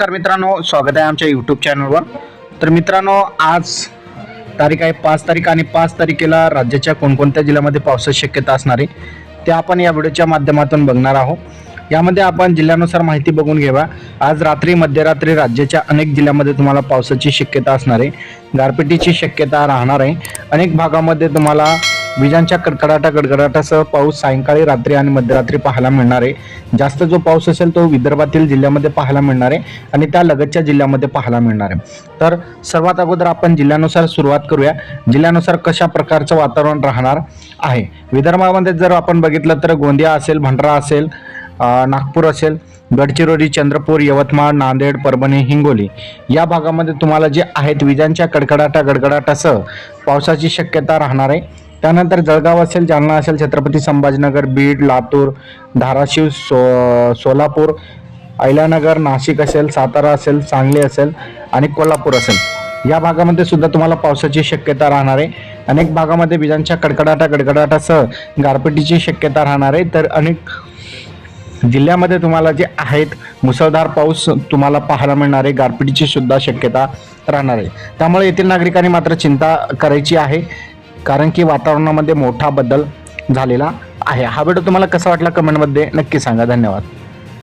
नमस्कार मित्रांनो, स्वागत आहे आमच्या यूट्यूब चॅनलवर। तर मित्रांनो, आज तारीख आहे 5 तारीख आणि 5 तारखेला राज्याच्या कोणकोणत्या जिल्ह्यामध्ये पावसाची शक्यता असणार आहे ते आपण या व्हिडिओच्या माध्यमातून बघणार आहोत। यामध्ये आपण जिल्ह्यानुसार माहिती बघून घेऊया। आज रात्री मध्यरात्री राज्याच्या अनेक जिल्ह्यामध्ये तुम्हाला पावसाची शक्यता असणार आहे, गारपिटीची शक्यता राहणार आहे। अनेक भागामध्ये तुम्हाला विजांच्या गडगडाटासह पाऊस सायंकाळी, रात्री आणि मध्यरात्री पाहायला मिळणार आहे। जास्त जो पाऊस असेल तो विदर्भातील जिल्ह्यामध्ये पाहायला मिळणार आहे आणि त्या लगतच्या जिल्ह्यामध्ये पाहायला मिळणार आहे। तर सर्वात अगोदर आपण जिल्ह्यानुसार सुरुवात करूया। जिल्ह्यानुसार कशा प्रकारचं वातावरण राहणार आहे। विदर्भामध्ये जर आपण बघितलं तर गोंदिया असेल, भंडारा असेल, नागपूर असेल, गडचिरोली, चंद्रपूर, यवतमाळ, नांदेड, परभणी, हिंगोली या भागामध्ये तुम्हाला जे आहेत विजांच्या गडगडाटासह पावसाची शक्यता राहणार आहे। त्यानंतर जळगाव असेल, जालना असेल, छत्रपती संभाजीनगर, बीड, लातूर, धाराशिव, सोलापूर, अहिल्यानगर, नाशिक असेल, सातारा असेल, सांगली असेल आणि कोल्हापूर असेल या भागामध्ये सुद्धा तुम्हाला पावसाची शक्यता राहणार आहे। अनेक भागामध्ये विजांच्या गडगडाटासह गारपिटीची शक्यता राहणार आहे। तर अनेक जिल्ह्यामध्ये तुम्हाला जे आहेत मुसळधार पाऊस तुम्हाला पाहायला मिळणार आहे, गारपिटीची सुद्धा शक्यता राहणार आहे। त्यामुळे येथील नागरिकांनी मात्र चिंता करायची आहे, कारण की वातावरणामध्ये मोठा बदल झालेला आहे। हा व्हिडिओ तुम्हाला कसा वाटला कमेंटमध्ये नक्की सांगा। धन्यवाद।